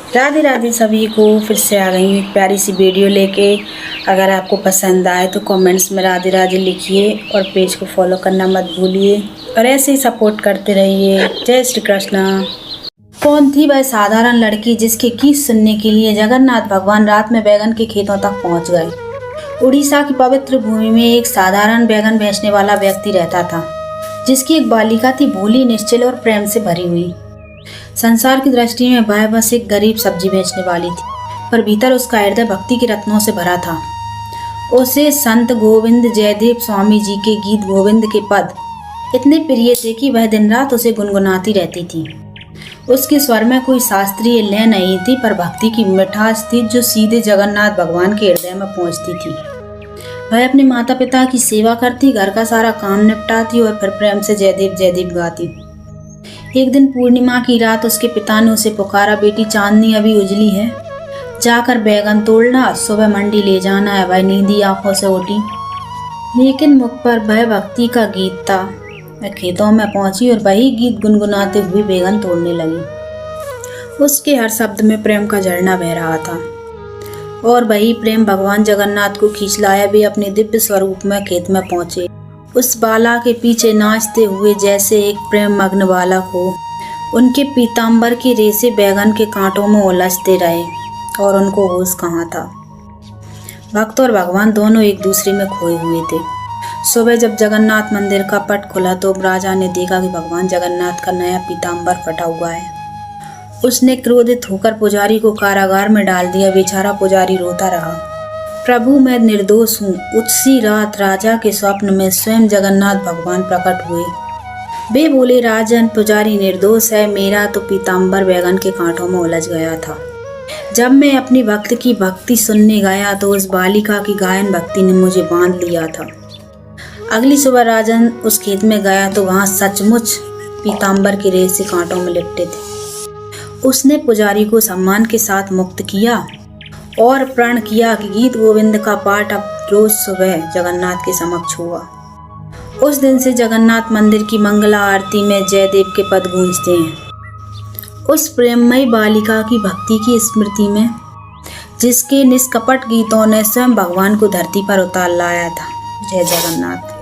राधे राधे सभी को, फिर से आ गई एक प्यारी सी वीडियो लेके। अगर आपको पसंद आए तो कमेंट्स में राधे राधे लिखिए और पेज को फॉलो करना मत भूलिए और ऐसे ही सपोर्ट करते रहिए। जय श्री कृष्णा। कौन थी वह साधारण लड़की जिसके गीत सुनने के लिए जगन्नाथ भगवान रात में बैगन के खेतों तक पहुंच गए। उड़ीसा की पवित्र भूमि में एक साधारण बैगन बेचने वाला व्यक्ति रहता था, जिसकी एक बालिका थी, भोली, निश्चल और प्रेम से भरी हुई। संसार की दृष्टि में वह बस एक गरीब सब्जी बेचने वाली थी, पर भीतर उसका हृदय भक्ति के रत्नों से भरा था। उसे संत गोविंद जयदेव स्वामी जी के गीत गोविंद के पद इतने प्रिय थे कि वह दिन रात उसे गुनगुनाती रहती थी। उसके स्वर में कोई शास्त्रीय लय नहीं थी, पर भक्ति की मिठास थी जो सीधे जगन्नाथ भगवान के हृदय में पहुंचती थी। वह अपने माता पिता की सेवा करती, घर का सारा काम निपटाती और फिर प्रेम से जयदेव जयदेव गाती। एक दिन पूर्णिमा की रात उसके पिता ने उसे पुकारा, बेटी चांदनी अभी उजली है, जाकर बैगन तोड़ना, सुबह मंडी ले जाना है। वह नींदी आंखों से उठी, लेकिन मुख पर वह भक्ति का गीत था। वह खेतों में पहुंची और वही गीत गुनगुनाते हुए बैगन तोड़ने लगी। उसके हर शब्द में प्रेम का झरना बह रहा था और वही प्रेम भगवान जगन्नाथ को खींच लाया। वे अपने दिव्य स्वरूप में खेत में पहुंचे, उस बाला के पीछे नाचते हुए जैसे एक प्रेम मग्न बालक हो। उनके पीताम्बर के रेशे बैगन के कांटों में उलझते रहे और उनको होश कहाँ था। भक्त और भगवान दोनों एक दूसरे में खोए हुए थे। सुबह जब जगन्नाथ मंदिर का पट खुला तो राजा ने देखा कि भगवान जगन्नाथ का नया पीताम्बर फटा हुआ है। उसने क्रोधित होकर पुजारी को कारागार में डाल दिया। बेचारा पुजारी रोता रहा, प्रभु मैं निर्दोष हूँ। उसी रात राजा के स्वप्न में स्वयं जगन्नाथ भगवान प्रकट हुए। वे बोले, राजन, पुजारी निर्दोष है, मेरा तो पीताम्बर बैगन के कांटों में उलझ गया था। जब मैं अपनी भक्त की भक्ति सुनने गया तो उस बालिका की गायन भक्ति ने मुझे बांध लिया था। अगली सुबह राजन उस खेत में गया तो वहां सचमुच पीताम्बर के रेशे कांटों में लिपटे थे। उसने पुजारी को सम्मान के साथ मुक्त किया और प्रण किया कि गीत गोविंद का पाठ अब रोज सुबह जगन्नाथ के समक्ष हुआ। उस दिन से जगन्नाथ मंदिर की मंगला आरती में जयदेव के पद गूंजते हैं। उस प्रेममयी बालिका की भक्ति की स्मृति में, जिसके निष्कपट गीतों ने स्वयं भगवान को धरती पर उतार लाया था। जय जगन्नाथ।